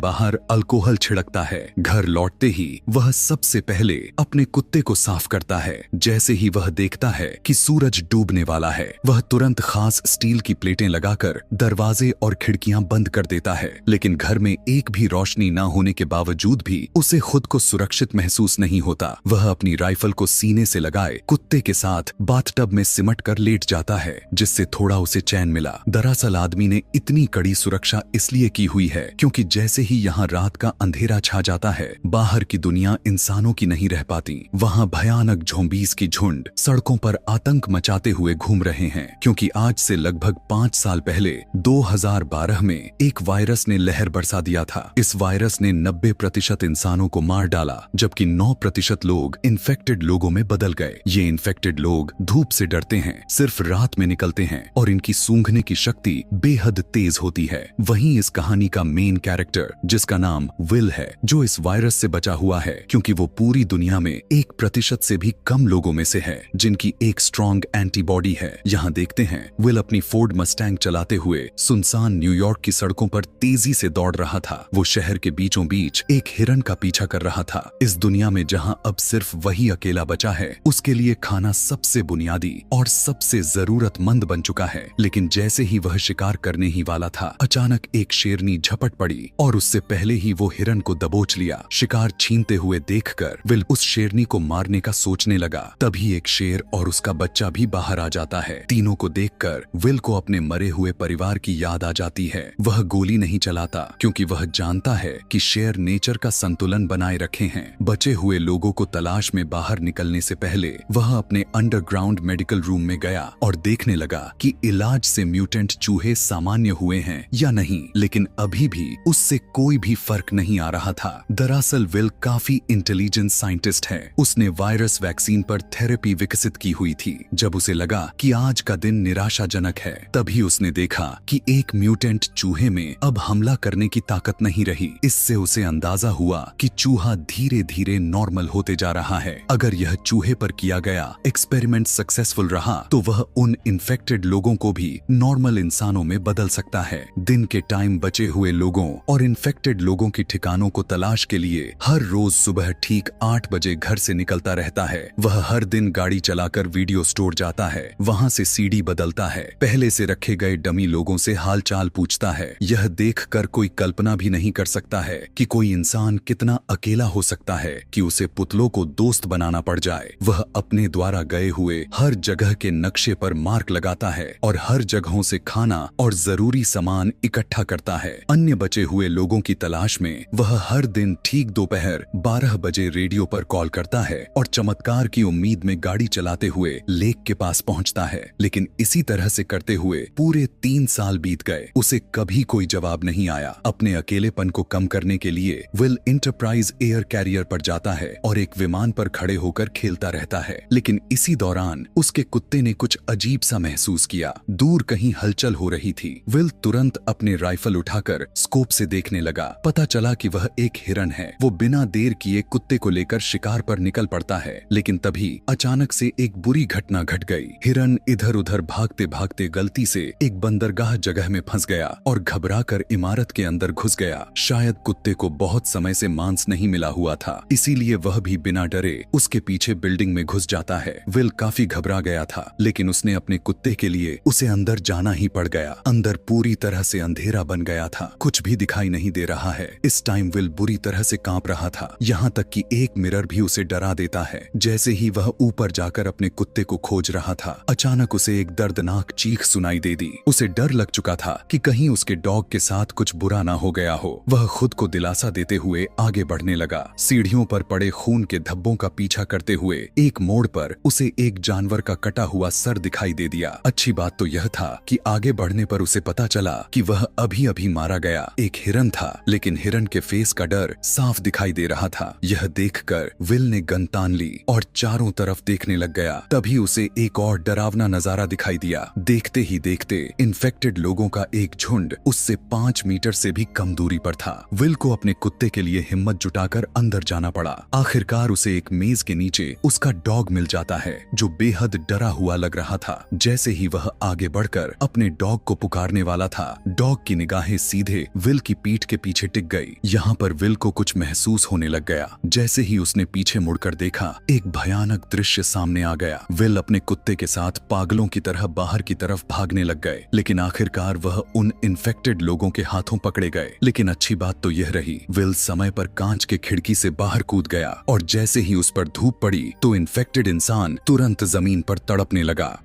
बाहर अल्कोहल छिड़कता है। घर लौटते ही वह सबसे पहले अपने कुत्ते को साफ करता है। जैसे ही वह देखता है कि सूरज डूबने वाला है, वह तुरंत खास स्टील की प्लेटें लगाकर दरवाजे और खिड़कियां बंद कर देता है। लेकिन घर में एक भी रोशनी न होने के बावजूद भी उसे खुद को सुरक्षित महसूस नहीं होता। वह अपनी राइफल को सीने से लगाए कुत्ते के साथ बाथटब में सिमट कर लेट जाता है, जिससे थोड़ा उसे चैन मिला। दरअसल आदमी ने इतनी कड़ी सुरक्षा इसलिए की हुई है क्योंकि जैसे ही यहाँ रात का अंधेरा छा जाता है, बाहर की दुनिया इंसानों की नहीं रह पाती। वहाँ भयानक ज़ॉम्बीज़ की झुंड सड़कों पर आतंक मचाते हुए घूम रहे हैं, क्योंकि आज से लगभग 5 साल पहले 2012 में एक वायरस ने लहर बरसा दिया था। इस वायरस ने 90% इंसानों को मार डाला, जबकि 9% लोग इन्फेक्टेड लोगों में बदल गए। ये इन्फेक्टेड लोग धूप से डरते हैं, सिर्फ रात में निकलते हैं और इनकी सूंघने की शक्ति बेहद तेज होती है। वहीं इस कहानी का मेन कैरेक्टर, जिसका नाम विल है, जो इस वायरस से बचा हुआ है क्योंकि वो पूरी दुनिया में 1% से भी कम लोगों में से है जिनकी एक स्ट्रॉन्ग एंटीबॉडी है। यहाँ देखते हैं, विल अपनी फोर्ड मस्टैंग चलाते हुए सुनसान न्यूयॉर्क की सड़कों पर तेजी से दौड़ रहा था। वो शहर के बीचों बीच एक हिरन का पीछा कर रहा था। इस दुनिया में जहाँ अब सिर्फ वही अकेला बचा है, उसके लिए खाना सबसे बुनियादी और सबसे जरूरतमंद बन चुका है। लेकिन जैसे ही वह शिकार करने ही वाला था, अचानक एक शेरनी झपट पड़ी और उससे पहले ही वो हिरन को दबोच लिया। शिकार छीनते हुए देखकर विल उस शेरनी को मारने का सोचने लगा। तभी एक शेर और उसका बच्चा भी बाहर आ जाता है। तीनों को देखकर विल को अपने मरे हुए परिवार की याद आ जाती है। वह गोली नहीं चलाता क्योंकि वह जानता है कि शेर नेचर का संतुलन बनाए रखे हैं। बचे हुए लोगों को तलाश में बाहर निकलने से पहले वह अपने अंडरग्राउंड मेडिकल रूम में गया और देखने लगा कि इलाज से म्यूटेंट चूहे सामान्य हुए हैं या नहीं। लेकिन अभी भी उससे कोई भी फर्क नहीं आ रहा था। दरअसल विल काफी इंटेलिजेंट साइंटिस्ट है। उसने वायरस वैक्सीन पर थेरेपी विकसित की हुई थी। जब उसे लगा कि आज का दिन निराशाजनक है, तभी उसने देखा कि एक म्यूटेंट चूहे में अब हमला करने की ताकत नहीं रही। इससे उसे अंदाजा हुआ कि चूहा धीरे धीरे नॉर्मल होते जा रहा है। अगर यह चूहे पर किया गया एक्सपेरिमेंट सक्सेसफुल रहा तो वह उन इन्फेक्टेड लोगों को भी नॉर्मल इंसानों में बदल सकता है। दिन के टाइम बचे हुए लोगों और इन्फेक्टेड लोगों की ठिकानों को तलाश के लिए हर रोज सुबह ठीक 8 बजे घर से निकलता रहता है। वह हर दिन गाड़ी चलाकर वीडियो स्टोर जाता है, वहां से सीडी बदलता है, पहले से रखे गए डमी लोगों से हालचाल पूछता है। यह देखकर कोई कल्पना भी नहीं कर सकता है कि कोई इंसान कितना अकेला हो सकता है कि उसे पुतलों को दोस्त बनाना पड़ जाए। वह अपने द्वारा गए हुए हर जगह के नक्शे पर मार्क लगाता है और हर जगहों से खाना और जरूरी सामान इकट्ठा करता है। अन्य बचे हुए लोगों की तलाश में वह हर दिन ठीक दोपहर 12 बजे रेडियो पर कॉल करता है और चमत्कार की उम्मीद में गाड़ी चलाते हुए लेक के पास पहुंचता है। लेकिन इसी तरह से करते हुए पूरे 3 साल बीत गए। उसे कभी कोई जवाब नहीं आया। अपने अकेलेपन को कम करने के लिए विल इंटरप्राइज एयर कैरियर पर जाता है और एक विमान पर खड़े होकर खेलता रहता है। लेकिन इसी दौरान उसके कुत्ते ने कुछ अजीब सा महसूस किया। दूर कहीं हलचल हो रही थी। विल तुरंत अपने राइफल उठाकर स्कोप से देखने लगा। पता चला कि वह एक हिरन है। वो बिना देर किए कुत्ते को लेकर शिकार पर निकल पड़ता है। लेकिन तभी अचानक से एक बुरी घटना घट गई। हिरन इधर उधर भागते भागते गलती से एक बंदरगाह जगह में फंस गया और घबराकर इमारत के अंदर घुस गया। शायद कुत्ते को बहुत समय से मांस नहीं मिला हुआ था, इसीलिए वह भी बिना डरे उसके पीछे बिल्डिंग में घुस जाता है। विल काफी घबरा गया था, लेकिन उसने अपने कुत्ते के लिए उसे अंदर जाना ही पड़ गया। अंदर पूरी तरह से अंधेरा बन गया था, कुछ भी दिखाई नहीं दे रहा है। इस टाइम विल बुरी तरह से कांप रहा था, यहाँ तक कि एक मिरर भी उसे डरा देता है। जैसे ही वह ऊपर जाकर अपने कुत्ते को खोज रहा था, अचानक उसे एक दर्दनाक चीख सुनाई दे दी। उसे डर लग चुका था कि कहीं उसके डॉग के साथ कुछ बुरा ना हो गया हो। वह खुद को दिलासा देते हुए आगे बढ़ने लगा। सीढ़ियों पर पड़े खून के धब्बों का पीछा करते हुए एक मोड़ पर उसे एक जानवर का कटा हुआ सर दिखाई दे दिया। अच्छी बात तो यह था कि आगे बढ़ने पर उसे पता चला कि वह अभी अभी मारा गया एक हिरन था, लेकिन हिरन के फेस का डर साफ दिखाई दे रहा था। यह देखकर विल ने गन तान ली और चारों तरफ देखने लग गया। तभी उसे एक और डरावना नजारा दिखाई दिया। देखते ही देखते इन्फेक्टेड लोगों का एक झुंड उससे 5 मीटर से भी कम दूरी पर था। विल को अपने कुत्ते के लिए हिम्मत जुटाकर अंदर जाना पड़ा। आखिरकार उसे एक मेज के नीचे उसका डॉग मिल जाता है, जो बेहद डरा हुआ लग रहा था। जैसे ही वह आगे बढ़कर अपने डॉग को पुकारने वाला था, डॉग की निगाहें सीधे विल की पीठ के पीछे टिक गई। यहाँ पर विल को कुछ महसूस होने लग गया। जैसे ही उसने पीछे मुड़कर देखा, एक भयानक दृश्य सामने आ गया। विल अपने कुत्ते के साथ पागलों की तरह बाहर की तरफ भागने लग गए, लेकिन आखिरकार वह उन इन्फेक्टेड लोगों के हाथों पकड़े गए। लेकिन अच्छी बात तो यह रही, विल समय पर कांच के खिड़की से बाहर कूद गया और जैसे ही उस पर धूप पड़ी तो इन्फेक्टेड इंसान तुरंत जमीन पर तड़पने लगा।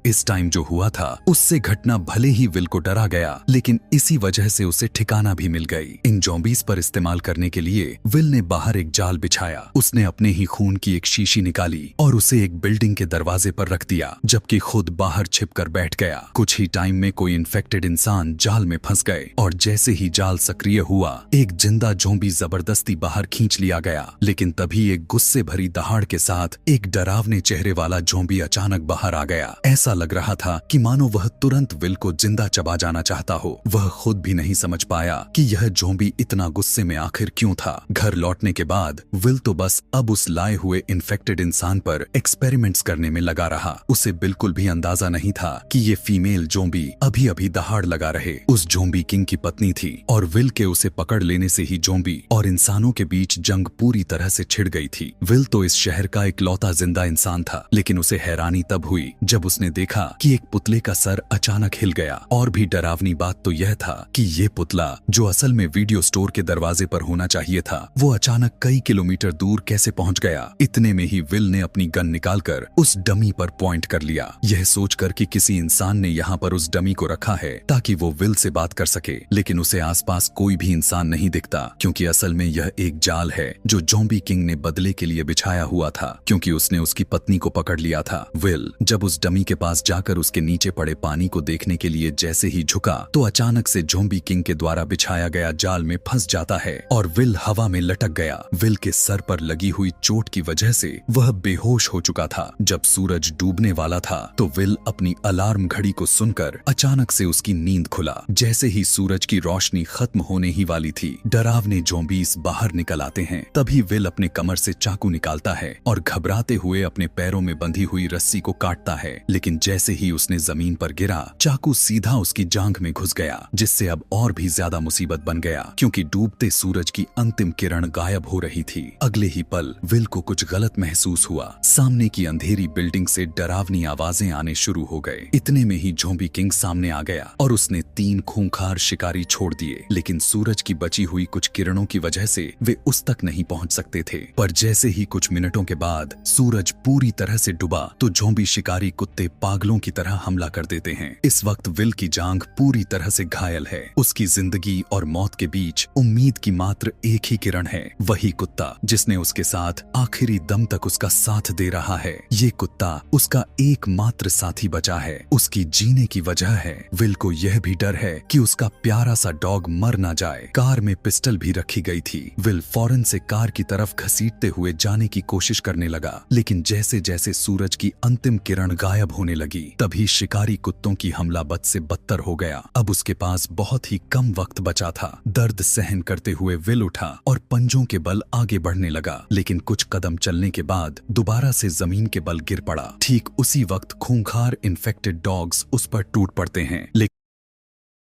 इस टाइम जो हुआ था उससे घटना भले ही विल को डरा गया, लेकिन इसी वजह से उसे ठिकाना भी मिल गई। इन ज़ॉम्बीज़ पर इस्तेमाल करने के लिए विल ने बाहर एक जाल बिछाया। उसने अपने ही खून की एक शीशी निकाली और उसे एक बिल्डिंग के दरवाजे पर रख दिया, जबकि खुद बाहर छिपकर बैठ गया। कुछ ही टाइम में कोई इन्फेक्टेड इंसान जाल में फंस गए और जैसे ही जाल सक्रिय हुआ, एक जिंदा ज़ॉम्बी जबरदस्ती बाहर खींच लिया गया। लेकिन तभी एक गुस्से भरी दहाड़ के साथ एक डरावने चेहरे वाला ज़ॉम्बी अचानक बाहर आ गया। ऐसा लग रहा था कि मानो वह तुरंत विल को जिंदा चबा जाना चाहता हो। वह खुद भी नहीं समझ पाया कि यह ज़ॉम्बी इतना गुस्से में आखिर क्यों था। घर लौटने के बाद विल तो बस अब उस लाए हुए इन्फेक्टेड इंसान पर एक्सपेरिमेंट्स करने में लगा रहा। उसे बिल्कुल भी अंदाजा नहीं था कि ये फीमेल ज़ॉम्बी अभी अभी दहाड़ लगा रहे उस ज़ॉम्बी किंग की पत्नी थी और विल के उसे पकड़ लेने से ही ज़ॉम्बी और इंसानों के बीच जंग पूरी तरह से छिड़ गई थी। विल तो इस शहर का इकलौता जिंदा इंसान था, लेकिन उसे हैरानी तब हुई जब उसने देखा कि एक पुतले का सर अचानक हिल गया। और भी डरावनी बात तो यह था कि ये पुतला, जो असल में वीडियो स्टोर के दरवाजे पर होना चाहिए था, वो अचानक कई किलोमीटर दूर कैसे पहुंच गया। इतने में ही विल ने अपनी गन निकालकर उस डमी पर पॉइंट कर लिया, यह सोचकर कि किसी इंसान ने यहाँ पर उस डमी को रखा है ताकि वो विल से बात कर सके। लेकिन उसे आसपास कोई भी इंसान नहीं दिखता, क्योंकि असल में यह एक जाल है जो ज़ॉम्बी किंग ने बदले के लिए बिछाया हुआ था, क्योंकि उसने उसकी पत्नी को पकड़ लिया था। विल जब उस डमी के पास जाकर उसके नीचे पड़े पानी को देखने के लिए जैसे ही झुका तो अचानक से ज़ॉम्बी किंग के द्वारा बिछाया गया जाल में फंस जाता है और विल हवा में लटक गया। विल के सर पर लगी हुई चोट की वजह से वह बेहोश हो चुका था। जब सूरज डूबने वाला था तो विल अपनी अलार्म घड़ी को सुनकर अचानक से उसकी नींद खुला। जैसे ही सूरज की रोशनी खत्म होने ही वाली थी, डरावने ज़ॉम्बीज़ बाहर निकल आते हैं। तभी विल अपने कमर से चाकू निकालता है और घबराते हुए अपने पैरों में बंधी हुई रस्सी को काटता है। लेकिन जैसे ही उसने जमीन पर गिरा, चाकू सीधा उसकी जांघ में घुस गया, जिससे अब और भी ज्यादा मुसीबत बन गया, क्योंकि डूबते सूरज की अंतिम किरण गायब हो रही थी। अगले ही पल विल को कुछ गलत महसूस हुआ। सामने की अंधेरी बिल्डिंग से डरावनी आवाजें आने शुरू हो गए। इतने में ही ज़ॉम्बी किंग सामने आ गया और उसने 3 खूंखार शिकारी छोड़ दिए, लेकिन सूरज की बची हुई कुछ किरणों की वजह से वे उस तक नहीं पहुंच सकते थे। पर जैसे ही कुछ मिनटों के बाद सूरज पूरी तरह से डूबा तो ज़ॉम्बी शिकारी कुत्ते पागलों की तरह हमला कर देते हैं। इस वक्त विल की जांघ पूरी तरह से घायल है। उसकी जिंदगी और मौत के बीच उम्मीद की मात्र एक ही किरण है, वही कुत्ता जिसने उसके साथ आखिरी दम तक उसका साथ दे रहा है। ये कुत्ता उसका एकमात्र साथी बचा है, उसकी जीने की वजह है। विल को यह भी डर है कि उसका प्यारा सा डॉग मर ना जाए। कार में पिस्टल भी रखी गई थी। विल फौरन से कार की तरफ घसीटते हुए जाने की कोशिश करने लगा, लेकिन जैसे जैसे सूरज की अंतिम किरण गायब होने लगी, तभी शिकारी कुत्तों की हमला बद से बदतर हो गया। अब उसके पास बहुत ही कम वक्त बचा था। दर्द सहन करते हुए विल उठा और पंजों के बल आगे बढ़ने लगा, लेकिन कुछ कदम चलने के बाद दोबारा से जमीन के बल गिर पड़ा। ठीक उसी वक्त खूंखार इन्फेक्टेड डॉग्स उस पर टूट पड़ते हैं, लेकिन